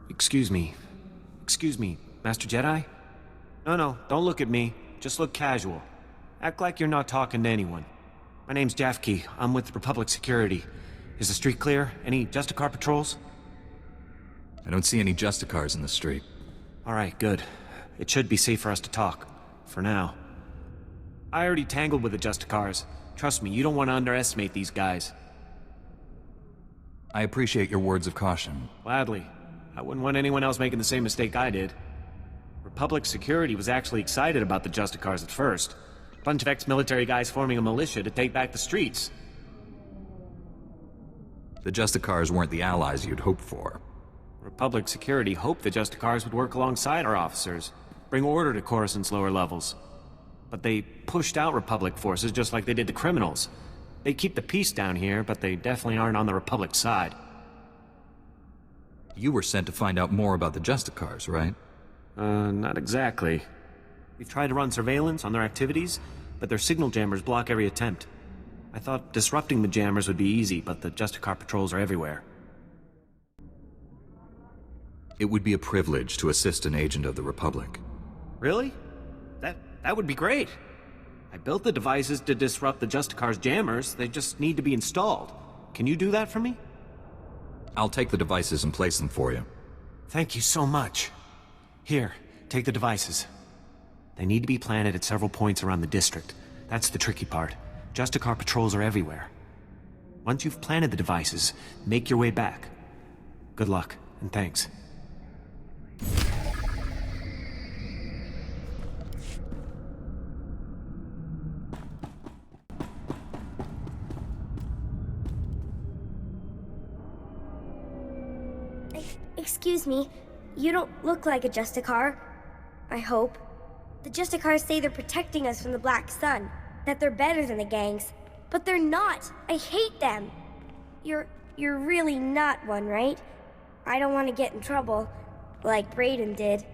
Excuse me. Excuse me, Master Jedi? No, don't look at me. Just look casual. Act like you're not talking to anyone. My name's Jafke. I'm with Republic Security. Is the street clear? Any Justicar patrols? I don't see any Justicars in the street. Alright, good. It should be safe for us to talk. For now. I already tangled with the Justicars. Trust me, you don't want to underestimate these guys. I appreciate your words of caution. Gladly. I wouldn't want anyone else making the same mistake I did. Republic Security was actually excited about the Justicars at first. A bunch of ex-military guys forming a militia to take back the streets. The Justicars weren't the allies you'd hoped for. Republic Security hoped the Justicars would work alongside our officers, bring order to Coruscant's lower levels. But they pushed out Republic forces just like they did the criminals. They keep the peace down here, but they definitely aren't on the Republic side. You were sent to find out more about the Justicars, right? Not exactly. We've tried to run surveillance on their activities, but their signal jammers block every attempt. I thought disrupting the jammers would be easy, but the Justicar patrols are everywhere. It would be a privilege to assist an agent of the Republic. Really? That would be great. I built the devices to disrupt the Justicar's jammers. They just need to be installed. Can you do that for me? I'll take the devices and place them for you. Thank you so much. Here, take the devices. They need to be planted at several points around the district. That's the tricky part. Justicar patrols are everywhere. Once you've planted the devices, make your way back. Good luck, and thanks. Excuse me, you don't look like a Justicar. I hope. The Justicars say they're protecting us from the Black Sun, that they're better than the gangs, but they're not. I hate them. You're really not one, right? I don't want to get in trouble, like Brayden did.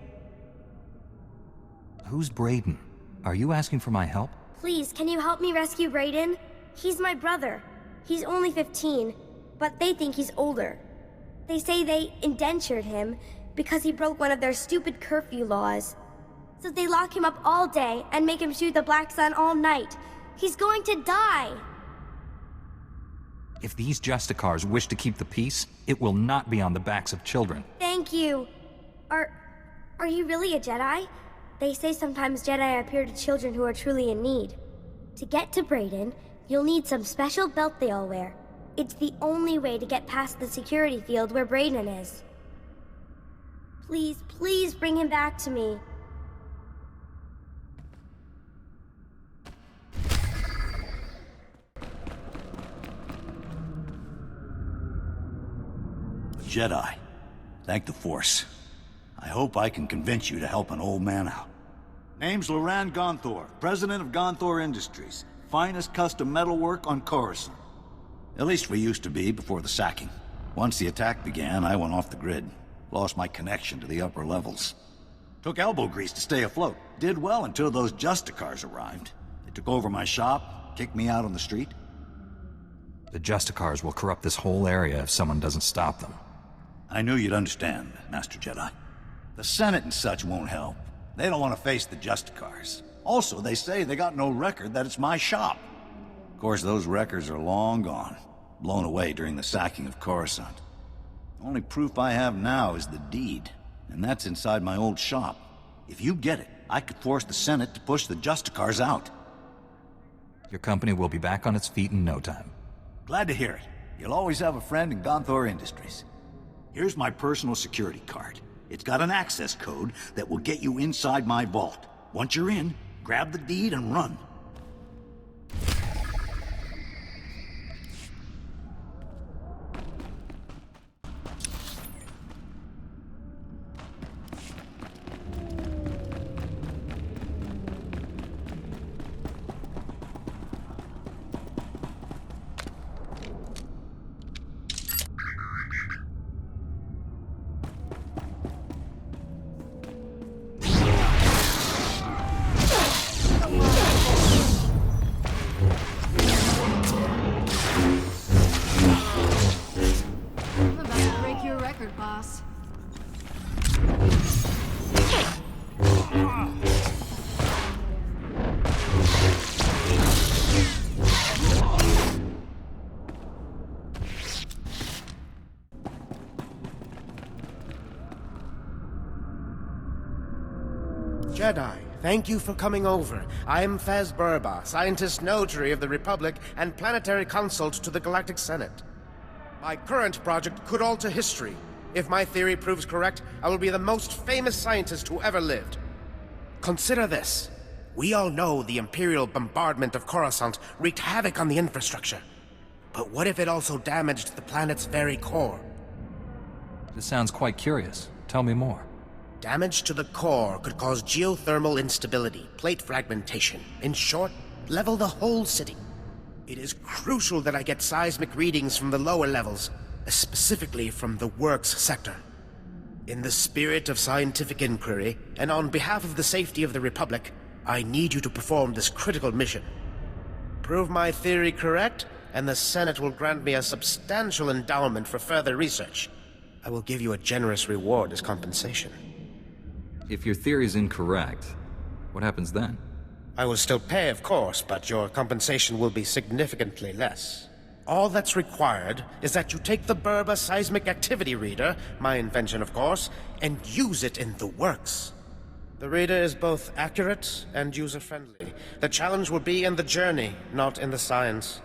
Who's Brayden? Are you asking for my help? Please, can you help me rescue Brayden? He's my brother. He's only 15, but they think he's older. They say they indentured him because he broke one of their stupid curfew laws. So they lock him up all day and make him shoot the Black Sun all night. He's going to die! If these Justicars wish to keep the peace, it will not be on the backs of children. Thank you. Are you really a Jedi? They say sometimes Jedi appear to children who are truly in need. To get to Brayden, you'll need some special belt they all wear. It's the only way to get past the security field where Brayden is. Please bring him back to me. Jedi. Thank the Force. I hope I can convince you to help an old man out. Name's Loran Gonthor, president of Gonthor Industries. Finest custom metalwork on Coruscant. At least we used to be before the sacking. Once the attack began, I went off the grid. Lost my connection to the upper levels. Took elbow grease to stay afloat. Did well until those Justicars arrived. They took over my shop, kicked me out on the street. The Justicars will corrupt this whole area if someone doesn't stop them. I knew you'd understand, Master Jedi. The Senate and such won't help. They don't want to face the Justicars. Also, they say they got no record that it's my shop. Of course, those records are long gone. Blown away during the sacking of Coruscant. The only proof I have now is the deed. And that's inside my old shop. If you get it, I could force the Senate to push the Justicars out. Your company will be back on its feet in no time. Glad to hear it. You'll always have a friend in Gonthor Industries. Here's my personal security card. It's got an access code that will get you inside my vault. Once you're in, grab the deed and run. Jedi, thank you for coming over. I'm Fez Burba, scientist notary of the Republic and planetary consult to the Galactic Senate. My current project could alter history. If my theory proves correct, I will be the most famous scientist who ever lived. Consider this. We all know the Imperial bombardment of Coruscant wreaked havoc on the infrastructure. But what if it also damaged the planet's very core? This sounds quite curious. Tell me more. Damage to the core could cause geothermal instability, plate fragmentation. In short, level the whole city. It is crucial that I get seismic readings from the lower levels, specifically from the Works sector. In the spirit of scientific inquiry, and on behalf of the safety of the Republic, I need you to perform this critical mission. Prove my theory correct, and the Senate will grant me a substantial endowment for further research. I will give you a generous reward as compensation. If your theory is incorrect, what happens then? I will still pay, of course, but your compensation will be significantly less. All that's required is that you take the Burba Seismic Activity Reader, my invention of course, and use it in the Works. The reader is both accurate and user-friendly. The challenge will be in the journey, not in the science.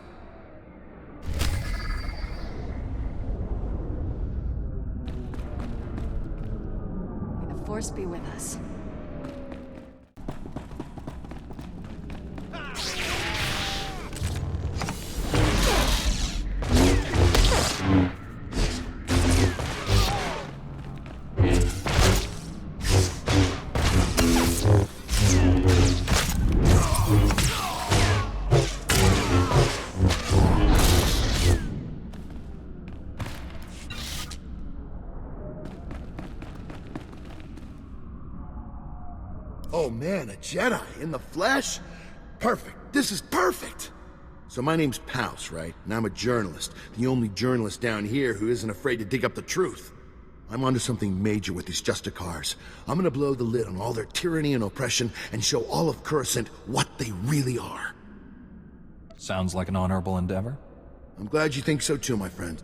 May the Force be with us. Oh man, a Jedi in the flesh? Perfect. This is perfect. So my name's Pouse, right? And I'm a journalist. The only journalist down here who isn't afraid to dig up the truth. I'm onto something major with these Justicars. I'm gonna blow the lid on all their tyranny and oppression and show all of Coruscant what they really are. Sounds like an honorable endeavor. I'm glad you think so too, my friend.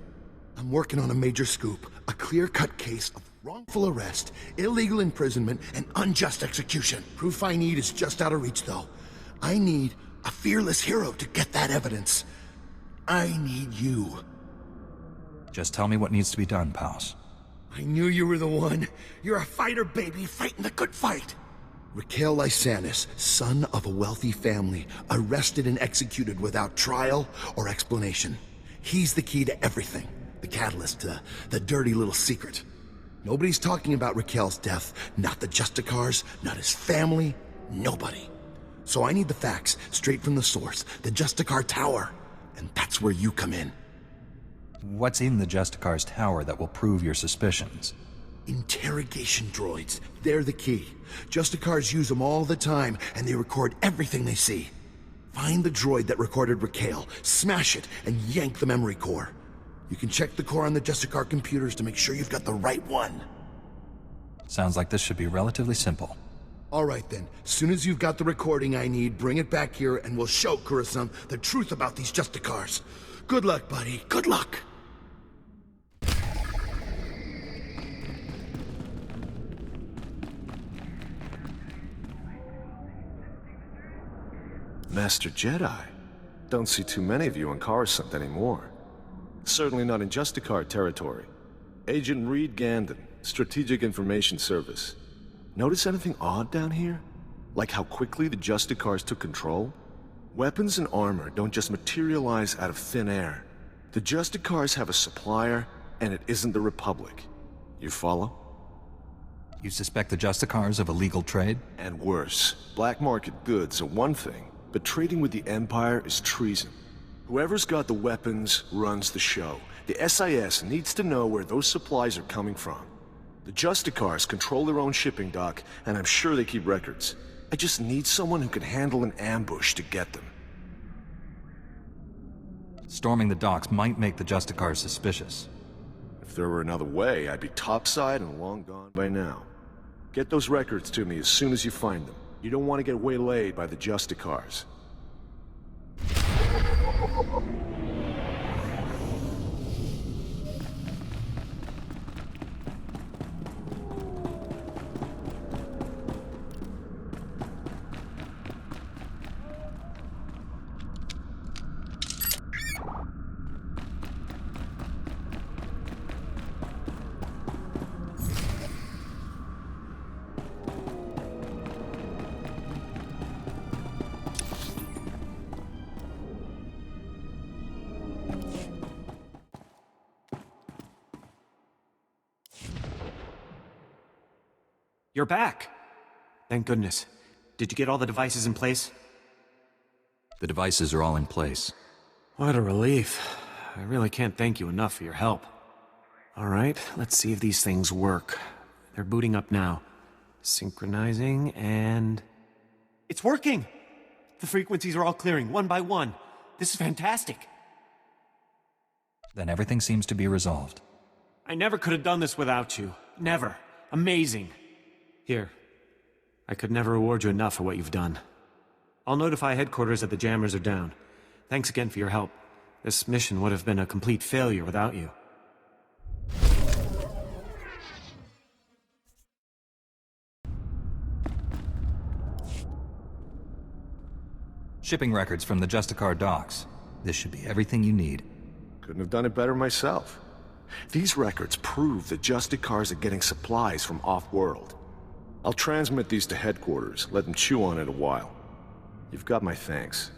I'm working on a major scoop. A clear-cut case of wrongful arrest, illegal imprisonment, and unjust execution. Proof I need is just out of reach, though. I need a fearless hero to get that evidence. I need you. Just tell me what needs to be done, Pals. I knew you were the one. You're a fighter, baby, fighting the good fight. Raquel Lysanis, son of a wealthy family, arrested and executed without trial or explanation. He's the key to everything. The catalyst to the dirty little secret. Nobody's talking about Raquel's death. Not the Justicars, not his family, nobody. So I need the facts, straight from the source, the Justicar Tower. And that's where you come in. What's in the Justicar's tower that will prove your suspicions? Interrogation droids. They're the key. Justicars use them all the time, and they record everything they see. Find the droid that recorded Raquel, smash it, and yank the memory core. You can check the core on the Justicar computers to make sure you've got the right one. Sounds like this should be relatively simple. All right then. Soon as you've got the recording I need, bring it back here and we'll show Coruscant the truth about these Justicars. Good luck, buddy. Good luck. Master Jedi. Don't see too many of you on Coruscant anymore. Certainly not in Justicar territory. Agent Reed Gandon, Strategic Information Service. Notice anything odd down here? Like how quickly the Justicars took control? Weapons and armor don't just materialize out of thin air. The Justicars have a supplier, and it isn't the Republic. You follow? You suspect the Justicars of illegal trade? And worse. Black market goods are one thing, but trading with the Empire is treason. Whoever's got the weapons runs the show. The SIS needs to know where those supplies are coming from. The Justicars control their own shipping dock, and I'm sure they keep records. I just need someone who can handle an ambush to get them. Storming the docks might make the Justicars suspicious. If there were another way, I'd be topside and long gone by now. Get those records to me as soon as you find them. You don't want to get waylaid by the Justicars. You're back! Thank goodness. Did you get all the devices in place? The devices are all in place. What a relief. I really can't thank you enough for your help. Alright, let's see if these things work. They're booting up now. Synchronizing, and... It's working! The frequencies are all clearing, one by one. This is fantastic. Then everything seems to be resolved. I never could have done this without you. Never. Amazing. Here. I could never reward you enough for what you've done. I'll notify headquarters that the jammers are down. Thanks again for your help. This mission would have been a complete failure without you. Shipping records from the Justicar docks. This should be everything you need. Couldn't have done it better myself. These records prove that Justicars are getting supplies from off-world. I'll transmit these to headquarters, let them chew on it a while. You've got my thanks.